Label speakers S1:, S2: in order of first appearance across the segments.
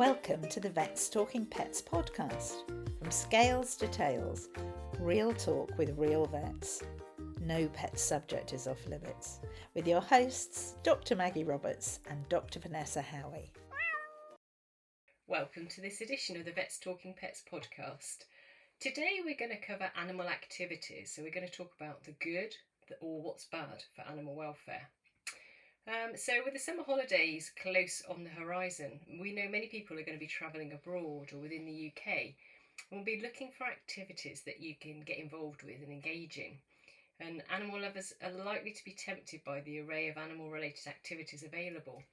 S1: Welcome to the Vets Talking Pets podcast. From scales to tails, real talk with real vets. No pet subject is off limits. With your hosts, Dr. Maggie Roberts and Dr. Vanessa Howie.
S2: Welcome to this edition of the Vets Talking Pets podcast. Today we're going to cover animal activities. So we're going to talk about the good or what's bad for animal welfare. So with the summer holidays close on the horizon, we know many people are going to be travelling abroad or within the UK and will be looking for activities that you can get involved with and engage in. And animal lovers are likely to be tempted by the array of animal-related activities available.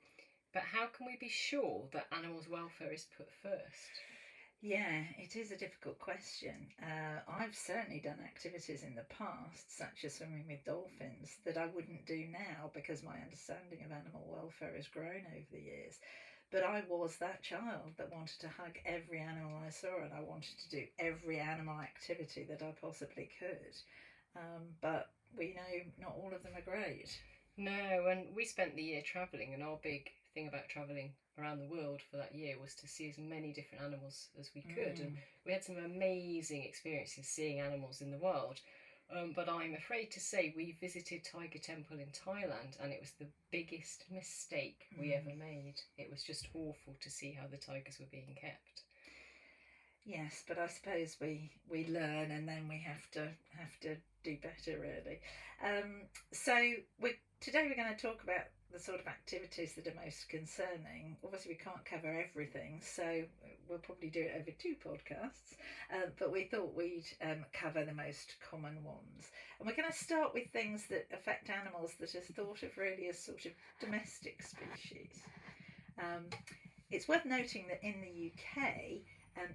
S2: But how can we be sure that animals' welfare is put first?
S1: Yeah, it is a difficult question. I've certainly done activities in the past, such as swimming with dolphins, that I wouldn't do now because my understanding of animal welfare has grown over the years. But I was that child that wanted to hug every animal I saw, and I wanted to do every animal activity that I possibly could. But we know not all of them are great.
S2: No, and we spent the year travelling, and our big thing about travelling around the world for that year was to see as many different animals as we could, and we had some amazing experiences seeing animals in the wild. But I'm afraid to say we visited Tiger Temple in Thailand, and it was the biggest mistake we ever made. It was just awful to see how the tigers were being kept.
S1: Yes, but I suppose we learn, and then we have to do better, really. Today we're going to talk about the sort of activities that are most concerning. Obviously, we can't cover everything, so we'll probably do it over 2 podcasts. But we thought we'd cover the most common ones. And we're going to start with things that affect animals that are thought of really as sort of domestic species. It's worth noting that in the UK,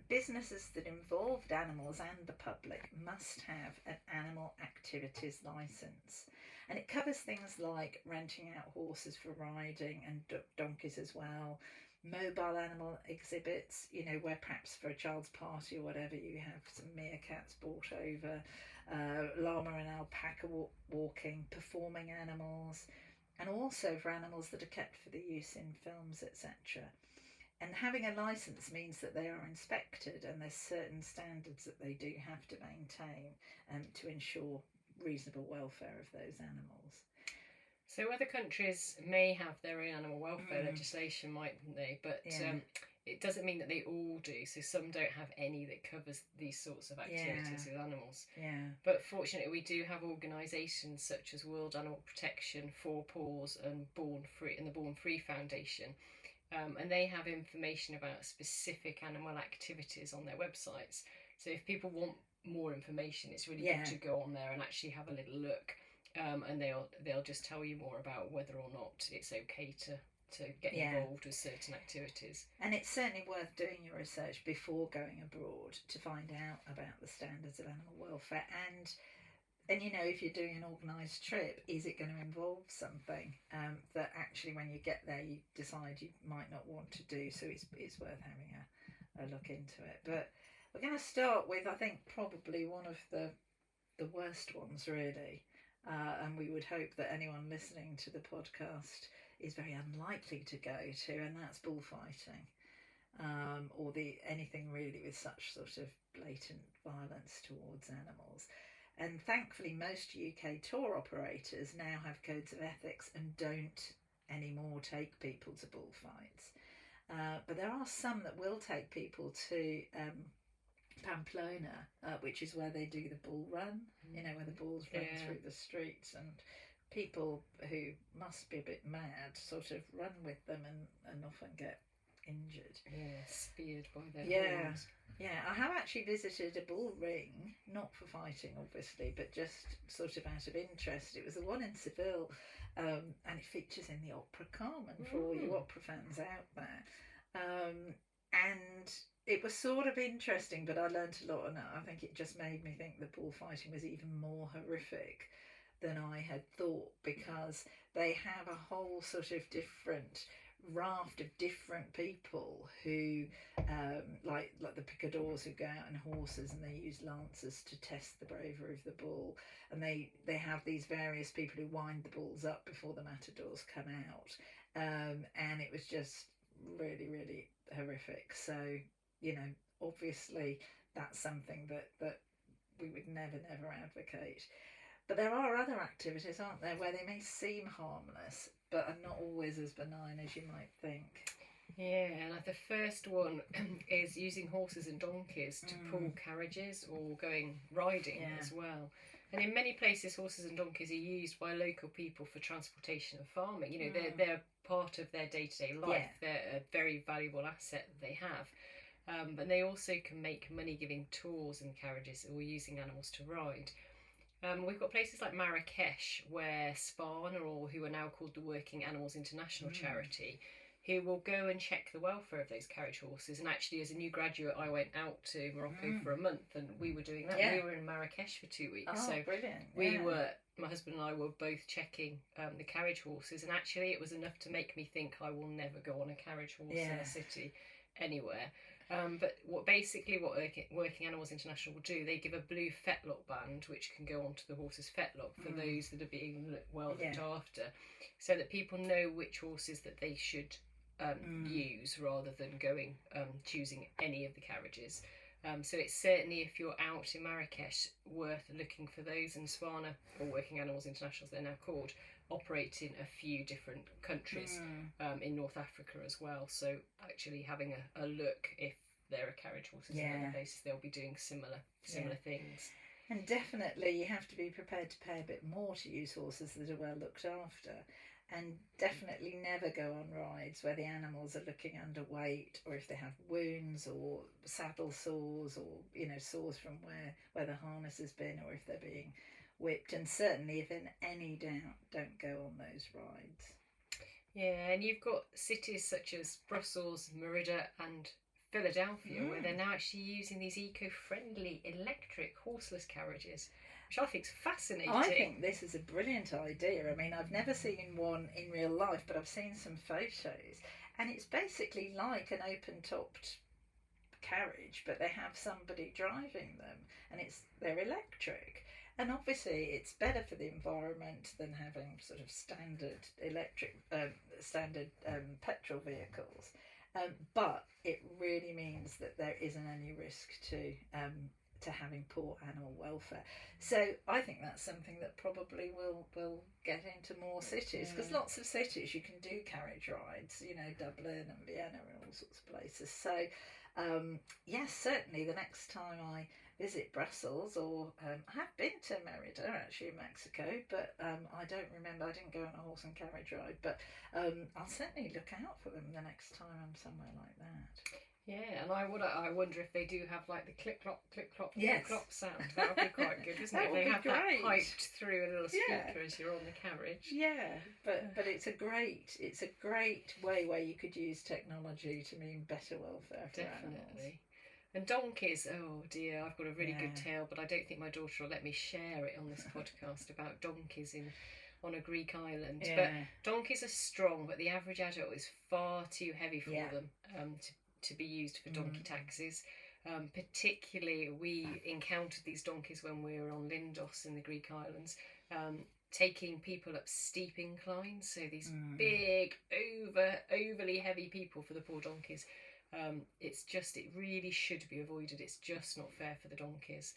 S1: businesses that involved animals and the public must have an animal activities licence. And it covers things like renting out horses for riding and donkeys as well, mobile animal exhibits, where perhaps for a child's party or whatever you have some meerkats brought over, llama and alpaca walking, performing animals, and also for animals that are kept for the use in films, etc. And having a licence means that they are inspected, and there's certain standards that they do have to maintain to ensure reasonable welfare of those animals.
S2: So other countries may have their own animal welfare legislation, mightn't they? But it doesn't mean that they all do. So some don't have any that covers these sorts of activities with animals.
S1: Yeah.
S2: But fortunately, we do have organisations such as World Animal Protection, Four Paws, and Born Free, and the Born Free Foundation. And they have information about specific animal activities on their websites. So if people want more information, it's really good to go on there and actually have a little look, and they'll just tell you more about whether or not it's okay to get involved with certain activities.
S1: And it's certainly worth doing your research before going abroad to find out about the standards of animal welfare, and if you're doing an organised trip, is it going to involve something that actually when you get there you decide you might not want to do? So it's worth having a look into it. But we're going to start with, I think, probably one of the worst ones, really. And we would hope that anyone listening to the podcast is very unlikely to go to, and that's bullfighting. Or anything really with such sort of blatant violence towards animals. And thankfully, most UK tour operators now have codes of ethics and don't anymore take people to bullfights. But there are some that will take people to Pamplona, which is where they do the bull run, where the bulls run through the streets, and people who must be a bit mad sort of run with them and often get injured.
S2: Yeah, speared by their horns.
S1: Yeah, I have actually visited a bull ring, not for fighting obviously, but just sort of out of interest. It was the one in Seville, and it features in the Opera Carmen for all you opera fans out there. And it was sort of interesting, but I learnt a lot, and I think it just made me think that bullfighting was even more horrific than I had thought, because they have a whole sort of different raft of different people who like the picadors who go out on horses, and they use lancers to test the bravery of the bull, and they have these various people who wind the bulls up before the matadors come out, and it was just really, really horrific. So, you know, obviously that's something that we would never, never advocate. But there are other activities, aren't there, where they may seem harmless, but are not always as benign as you might think.
S2: Yeah, like the first one is using horses and donkeys to pull carriages or going riding as well. And in many places, horses and donkeys are used by local people for transportation and farming. You know, they're part of their day-to-day life. They're a very valuable asset that they have. But they also can make money giving tours in carriages or using animals to ride. We've got places like Marrakesh, where Sparna, or who are now called the Working Animals International Charity, who will go and check the welfare of those carriage horses. And actually, as a new graduate, I went out to Morocco for a month, and we were doing that.
S1: Yeah.
S2: We were in Marrakesh for 2 weeks.
S1: Oh,
S2: so
S1: brilliant.
S2: We were, my husband and I were both checking the carriage horses, and actually it was enough to make me think I will never go on a carriage horse in a city anywhere. But what Working Animals International will do, they give a blue fetlock band which can go onto the horse's fetlock for those that are being looked after, so that people know which horses that they should use rather than choosing any of the carriages. So it's certainly, if you're out in Marrakesh, worth looking for those. And Sparna, or Working Animals International as they're now called, operate in a few different countries in North Africa as well. So actually having a look, if there are carriage horses in other places, they'll be doing similar things.
S1: And definitely you have to be prepared to pay a bit more to use horses that are well looked after. And definitely never go on rides where the animals are looking underweight, or if they have wounds or saddle sores, or, you know, sores from where the harness has been, or if they're being whipped. And certainly, if in any doubt, don't go on those rides.
S2: Yeah, and you've got cities such as Brussels, Merida and Philadelphia where they're now actually using these eco-friendly electric horseless carriages, which I think is fascinating.
S1: I think this is a brilliant idea. I mean, I've never seen one in real life, but I've seen some photos, and it's basically like an open-topped carriage, but they have somebody driving them, and they're electric. And obviously, it's better for the environment than having sort of standard petrol vehicles. But it really means that there isn't any risk to having poor animal welfare. So I think that's something that probably will get into more cities, because lots of cities you can do carriage rides, you know, Dublin and Vienna and all sorts of places. So yes, certainly the next time I visit Brussels, or I have been to Merida actually in Mexico, but I don't remember, I didn't go on a horse and carriage ride, but I'll certainly look out for them the next time I'm somewhere like that.
S2: Yeah, and I wonder if they do have like the click clop sound. That would be quite good, isn't it?
S1: That would
S2: they
S1: be
S2: have
S1: great.
S2: that piped through a little speaker as you're on the carriage.
S1: Yeah, but it's a great way where you could use technology to mean better welfare for animals.
S2: Definitely. And donkeys, oh dear, I've got a really good tale, but I don't think my daughter will let me share it on this podcast about donkeys on a Greek island.
S1: Yeah.
S2: But donkeys are strong, but the average adult is far too heavy for them to be used for donkey taxis. Particularly, we encountered these donkeys when we were on Lindos in the Greek islands, taking people up steep inclines. So these big, overly heavy people for the poor donkeys. It really should be avoided. It's just not fair for the donkeys.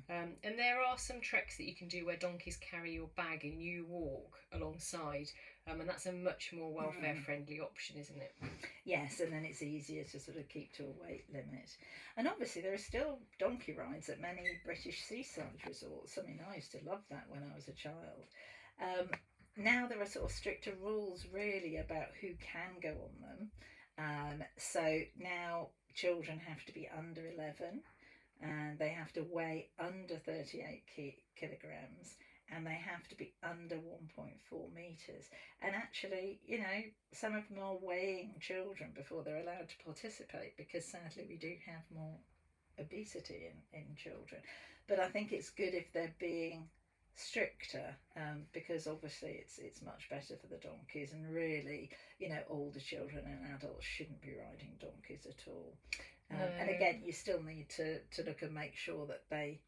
S2: And there are some treks that you can do where donkeys carry your bag and you walk alongside, and that's a much more welfare friendly option, isn't it?
S1: Yes, and then it's easier to sort of keep to a weight limit. And obviously there are still donkey rides at many British seaside resorts. I mean, I used to love that when I was a child. Now there are sort of stricter rules really about who can go on them. So now children have to be under 11, and they have to weigh under 38 kilograms, and they have to be under 1.4 metres. And actually, you know, some of them are weighing children before they're allowed to participate, because sadly we do have more obesity in children. But I think it's good if they're being stricter, because obviously it's much better for the donkeys, and really, you know, older children and adults shouldn't be riding donkeys at all. And again, you still need to look and make sure that they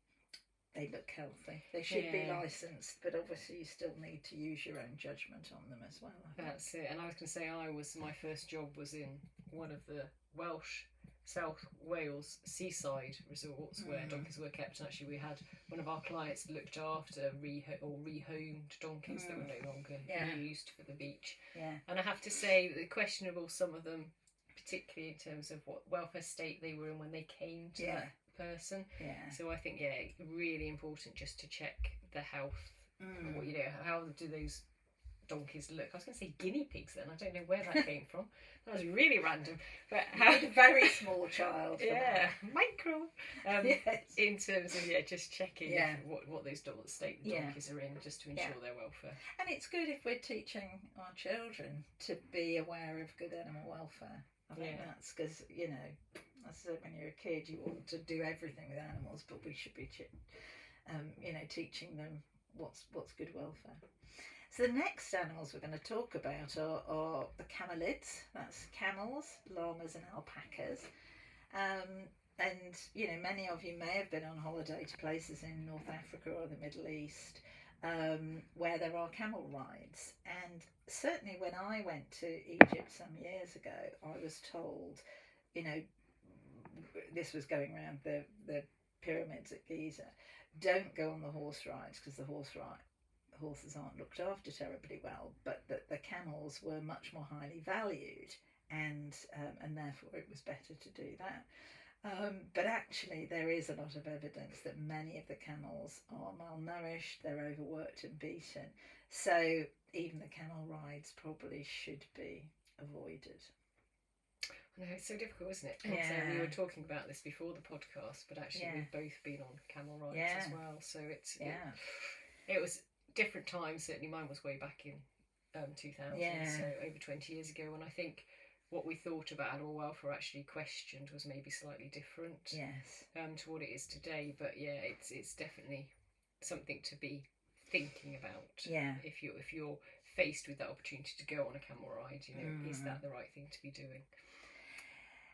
S1: they look healthy. They should be
S2: Yeah.
S1: licensed, but obviously you still need to use your own judgment on them as well. I think.
S2: That's it. And I was going to say, my first job was in one of the Welsh, South Wales seaside resorts where donkeys were kept. And actually, we had one of our clients looked after rehomed donkeys that were no longer used for the beach.
S1: Yeah.
S2: And I have to say, the questionable, some of them, particularly in terms of what welfare state they were in when they came to that person.
S1: Yeah.
S2: So I think, really important just to check the health. What, how do those donkeys look? I was going to say guinea pigs then. I don't know where that came from. That was really random. But how
S1: a very small child.
S2: Micro.
S1: Yes.
S2: In terms of just checking what those state the donkeys are in, just to ensure their welfare.
S1: And it's good if we're teaching our children to be aware of good animal welfare. I think that's because as I said, when you're a kid, you want to do everything with animals, but we should be, teaching them what's good welfare. So the next animals we're going to talk about are the camelids. That's camels, llamas, and alpacas. And many of you may have been on holiday to places in North Africa or the Middle East where there are camel rides. And certainly when I went to Egypt some years ago, I was told, this was going around the pyramids at Giza, don't go on the horse rides because the horses aren't looked after terribly well, but that the camels were much more highly valued, and therefore it was better to do that. But actually there is a lot of evidence that many of the camels are malnourished, they're overworked and beaten, so even the camel rides probably should be avoided.
S2: No, it's so difficult, isn't it? And so we were talking about this before the podcast, but actually we've both been on camel rides as well. So it was different times. Certainly mine was way back in 2000, so over 20 years ago. And I think what we thought about animal welfare actually questioned was maybe slightly different to what it is today. But it's definitely something to be thinking about. If you're faced with that opportunity to go on a camel ride, is that the right thing to be doing?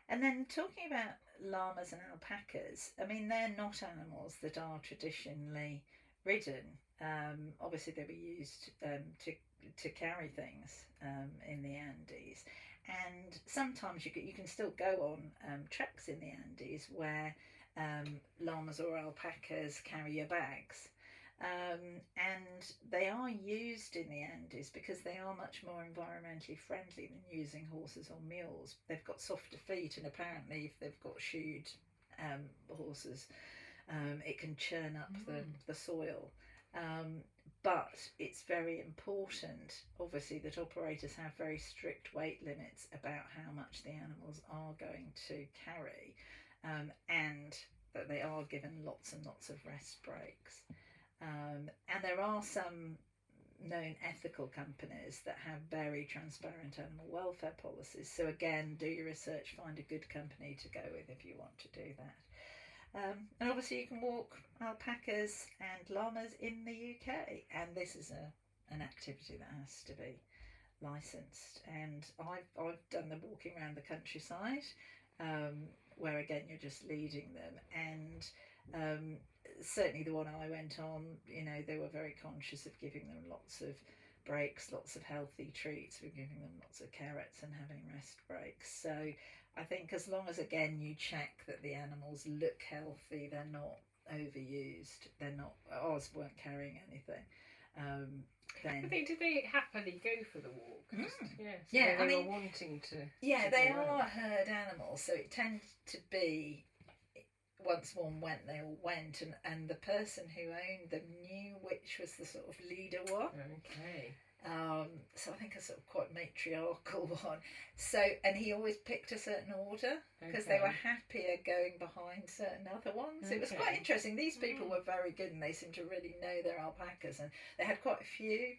S1: And then talking about llamas and alpacas, I mean, they're not animals that are traditionally ridden. Obviously, they were used to carry things in the Andes. And sometimes you can still go on treks in the Andes where llamas or alpacas carry your bags. And they are used in the Andes because they are much more environmentally friendly than using horses or mules. They've got softer feet, and apparently if they've got shoed horses, it can churn up the soil. But it's very important, obviously, that operators have very strict weight limits about how much the animals are going to carry, and that they are given lots and lots of rest breaks. And there are some known ethical companies that have very transparent animal welfare policies. So again, do your research, find a good company to go with if you want to do that. And obviously you can walk alpacas and llamas in the UK, and this is an activity that has to be licensed. And I've done the walking around the countryside, where again you're just leading them, and certainly the one I went on, they were very conscious of giving them lots of breaks, lots of healthy treats. We're giving them lots of carrots and having rest breaks. So I think as long as, again, you check that the animals look healthy, they're not overused, ours weren't carrying anything, then...
S2: Did they happily go for the walk? They were wanting to...
S1: Yeah, they are herd animals, so it tends to be... Once one went, they all went, and the person who owned them knew which was the sort of leader one.
S2: Okay.
S1: So I think a sort of quite matriarchal one. So, and he always picked a certain order because they were happier going behind certain other ones. It was quite interesting. These people were very good, and they seemed to really know their alpacas, and they had quite a few.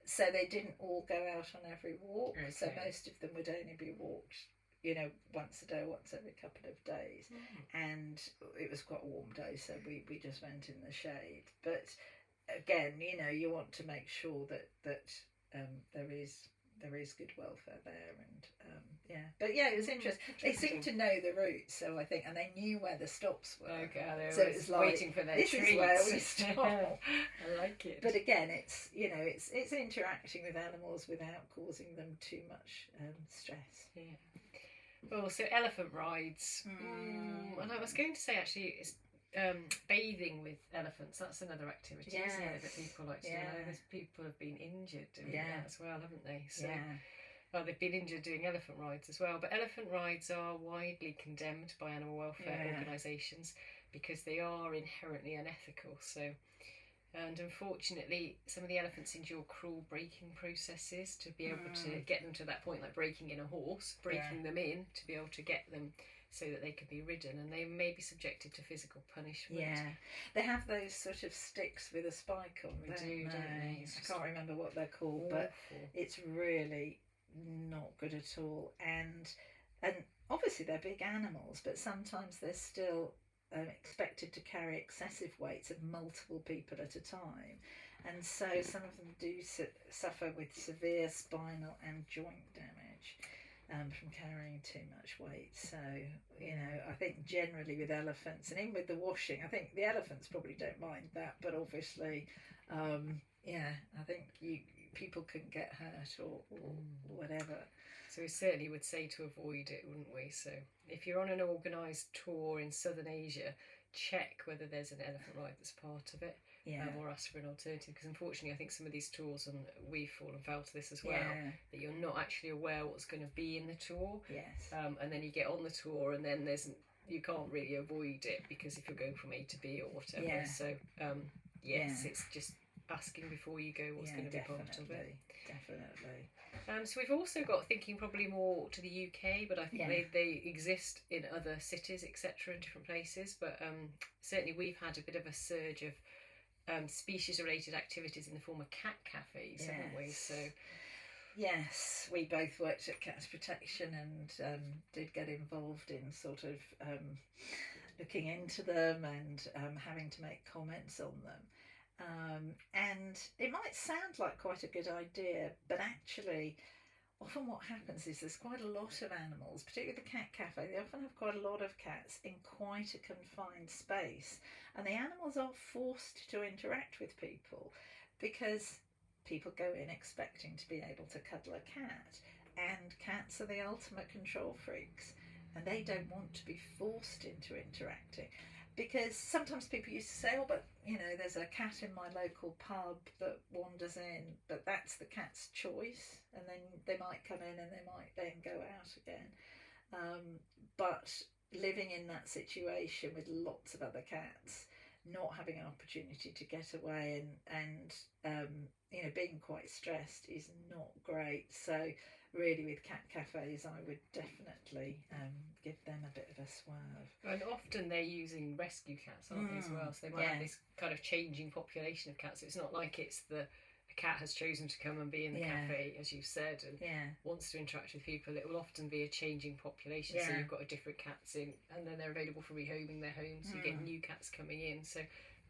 S1: So they didn't all go out on every walk. So most of them would only be walked, once a day, once every couple of days. And it was quite a warm day, so we just went in the shade. But again, you want to make sure that there is there is good welfare there, and but yeah, it was interesting. They seemed to know the routes, so I think, and they knew where the stops were.
S2: Okay,
S1: so it was like,
S2: waiting for their
S1: this
S2: treats.
S1: is where we stop.
S2: I like it.
S1: But again, it's it's interacting with animals without causing them too much stress.
S2: Yeah. Well, so elephant rides, and I was going to say actually, it's bathing with elephants. That's another activity, isn't it, that people like to do. There's people have been injured doing that as well, haven't they? So, well, they've been injured doing elephant rides as well. But elephant rides are widely condemned by animal welfare organisations because they are inherently unethical. So, and unfortunately, some of the elephants endure cruel breaking processes to be able to get them to that point, like breaking in a horse, breaking them in to be able to get them so that they could be ridden, and they may be subjected to physical punishment.
S1: Yeah, they have those sort of sticks with a spike on them.
S2: Don't they?
S1: I can't remember what they're called, but it's really not good at all. And obviously they're big animals, but sometimes they're still expected to carry excessive weights of multiple people at a time, and so some of them do suffer with severe spinal and joint damage from carrying too much weight. So I think generally with elephants, and even with the washing, I think the elephants probably don't mind that, but obviously I think people can get hurt or whatever.
S2: So we certainly would say to avoid it, wouldn't we? So if you're on an organised tour in southern Asia, check whether there's an elephant ride that's part of it, or ask for an alternative. Because unfortunately, I think some of these tours, and we've fallen foul to this as well, that you're not actually aware what's going to be in the tour.
S1: Yes.
S2: And then you get on the tour, and then you can't really avoid it because if you're going from A to B or whatever.
S1: Yeah.
S2: So it's just asking before you go what's going to be part of it.
S1: Definitely.
S2: So we've also got thinking probably more to the UK, but I think they exist in other cities, etc., in different places. But certainly we've had a bit of a surge of species-related activities in the form of cat cafes, haven't we? So
S1: yes, we both worked at Cat Protection and did get involved in sort of looking into them and having to make comments on them. And it might sound like quite a good idea, but actually often what happens is there's quite a lot of animals, particularly the cat cafe. They often have quite a lot of cats in quite a confined space, and the animals are forced to interact with people because people go in expecting to be able to cuddle a cat, and cats are the ultimate control freaks, and they don't want to be forced into interacting. Because sometimes people used to say, oh, but, there's a cat in my local pub that wanders in, but that's the cat's choice. And then they might come in and they might then go out again. But living in that situation with lots of other cats, not having an opportunity to get away and being quite stressed is not great. So really with cat cafes, I would definitely give them a bit of a swerve.
S2: And often they're using rescue cats, aren't they, as well? So they might have this kind of changing population of cats. So it's not like it's a cat has chosen to come and be in the cafe, as you've said, and wants to interact with people. It will often be a changing population. So you've got a different cats in, and then they're available for rehoming their homes. So you get new cats coming in. So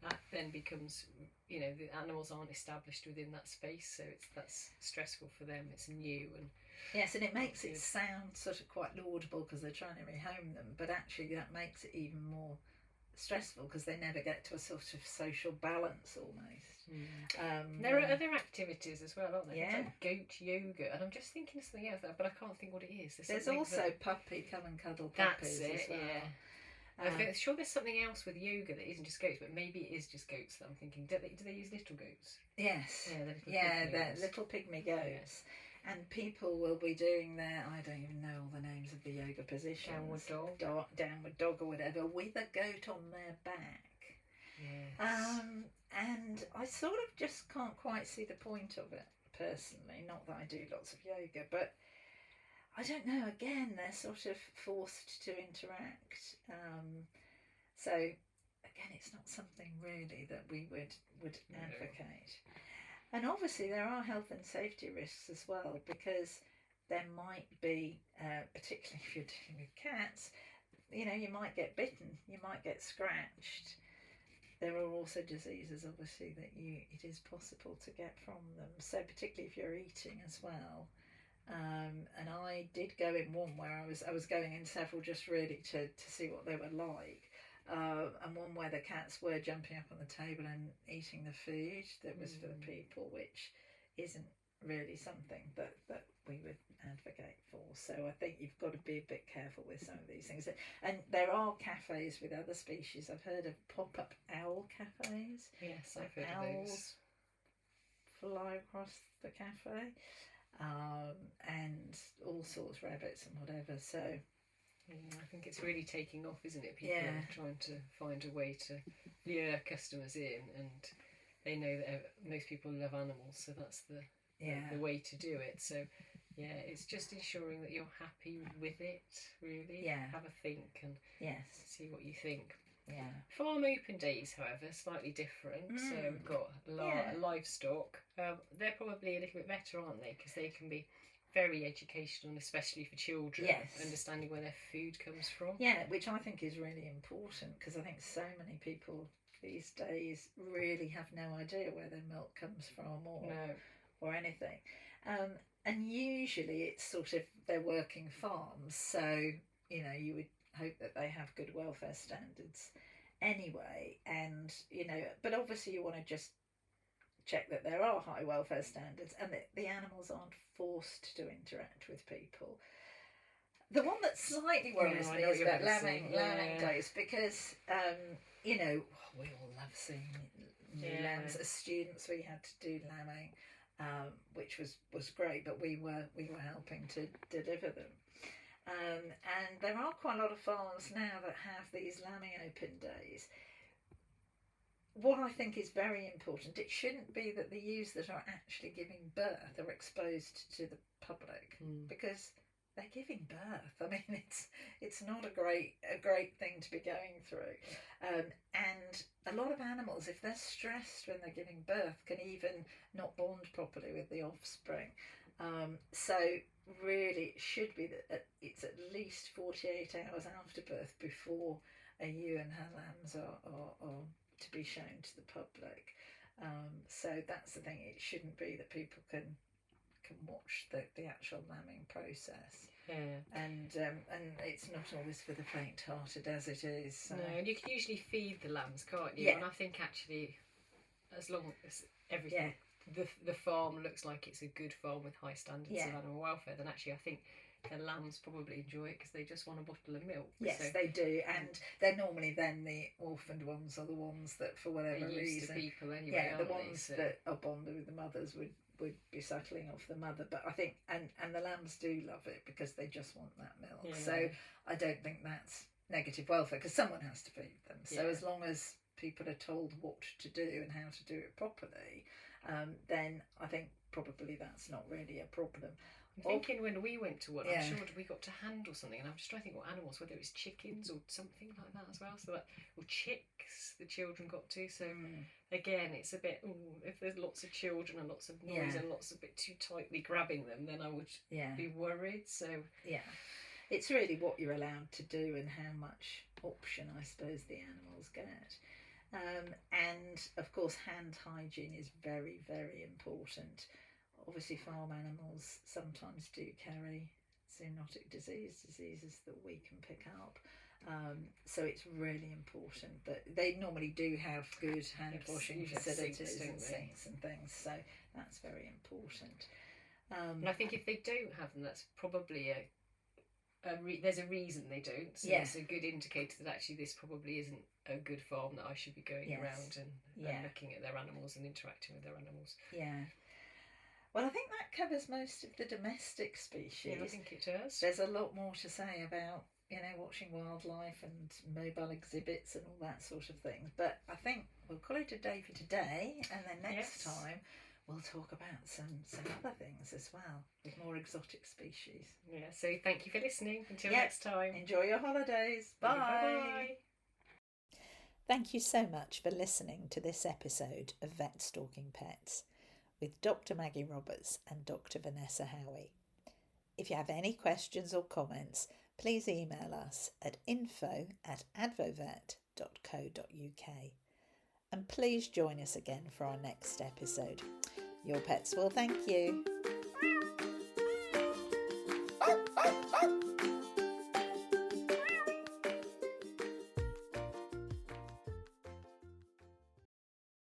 S2: that then becomes, the animals aren't established within that space. So that's stressful for them. It's new and
S1: yes, and it makes it sound sort of quite laudable because they're trying to rehome them, but actually that makes it even more stressful because they never get to a sort of social balance almost.
S2: There are other activities as well, aren't there?
S1: Yeah.
S2: Like goat yoga, and I'm just thinking of something else, but I can't think what it is.
S1: There's also puppy, come and cuddle puppies. That's it, as well.
S2: I'm sure there's something else with yoga that isn't just goats, but maybe it is just goats that I'm thinking. Do they use little goats?
S1: Yes.
S2: Yeah,
S1: the little pygmy goats. Yes. And people will be doing I don't even know all the names of the yoga positions. Downward dog or whatever, with a goat on their back.
S2: Yes.
S1: And I sort of just can't quite see the point of it, personally. Not that I do lots of yoga, but I don't know, again, they're sort of forced to interact. So, again, it's not something really that we would advocate. And obviously there are health and safety risks as well, because there might be, particularly if you're dealing with cats, you might get bitten, you might get scratched. There are also diseases, obviously, that it is possible to get from them. So particularly if you're eating as well, And I did go in one where I was going in several just really to see what they were like. And one where the cats were jumping up on the table and eating the food that was for the people, which isn't really something that we would advocate for. So I think you've got to be a bit careful with some of these things. And there are cafes with other species. I've heard of pop-up owl cafes.
S2: Yes, I've heard of those.
S1: Fly across the cafe, and all sorts, rabbits and whatever. So
S2: I think it's really taking off, isn't it? People are trying to find a way to lure customers in, and they know that most people love animals, so that's the way to do it. So it's just ensuring that you're happy with it, really. Have a think and see what you think. Farm open days, however, slightly different. So we've got livestock. They're probably a little bit better, aren't they? Because they can be very educational, especially for children. Understanding where their food comes from.
S1: Which I think is really important, because I think so many people these days really have no idea where their milk comes from or anything. And usually it's sort of they're working farms, so you would hope that they have good welfare standards anyway, and but obviously you want to just check that there are high welfare standards and that the animals aren't forced to interact with people. The one that slightly worries me is about lambing days, because we all love seeing lambs. As students we had to do lambing, which was great, but we were helping to deliver them. And there are quite a lot of farms now that have these lambing open days. What I think is very important, it shouldn't be that the ewes that are actually giving birth are exposed to the public, because they're giving birth. I mean, it's not a great thing to be going through. And a lot of animals, if they're stressed when they're giving birth, can even not bond properly with the offspring. So really it should be that it's at least 48 hours after birth before a ewe and her lambs are to be shown to the public. So that's the thing, it shouldn't be that people can watch the actual lambing process. And it's not always for the faint-hearted, as it is. So.
S2: No, and you can usually feed the lambs, can't you? And I think actually, as long as everything the farm looks like it's a good farm with high standards of animal welfare, then actually I think the lambs probably enjoy it because they just want a bottle of milk.
S1: Yes, so, they do, and they're normally then the orphaned ones, or the ones that for whatever reason,
S2: to people anyway,
S1: the ones that are bonded with the mothers would be settling off the mother. But I think and the lambs do love it because they just want that milk. So I don't think that's negative welfare, because someone has to feed them. So as long as people are told what to do and how to do it properly, then I think probably that's not really a problem.
S2: I'm thinking when we went to one, I'm sure we got to handle something, and I'm just trying to think what animals, whether it was chickens or something like that as well. So or chicks, the children got to. So again, it's a bit. If there's lots of children and lots of noise and lots of bit too tightly grabbing them, then I would be worried. So
S1: it's really what you're allowed to do and how much option, I suppose, the animals get. And of course, hand hygiene is very, very important. Obviously, farm animals sometimes do carry zoonotic diseases that we can pick up. So it's really important that they normally do have good hand washing facilities and sinks and things. So that's very important.
S2: And I think if they don't have them, that's probably there's a reason they don't. So it's a good indicator that actually this probably isn't a good farm that I should be going around and looking at their animals and interacting with their animals.
S1: Well, I think that covers most of the domestic species.
S2: I think it does.
S1: There's a lot more to say about, watching wildlife and mobile exhibits and all that sort of thing. But I think we'll call it a day for today, and then next time we'll talk about some other things as well, with more exotic species.
S2: So thank you for listening. Until next time.
S1: Enjoy your holidays. Bye.
S2: Bye.
S1: Thank you so much for listening to this episode of Vet Stalking Pets with Dr. Maggie Roberts and Dr. Vanessa Howie. If you have any questions or comments, please email us at info@advovet.co.uk. And please join us again for our next episode. Your pets will thank you.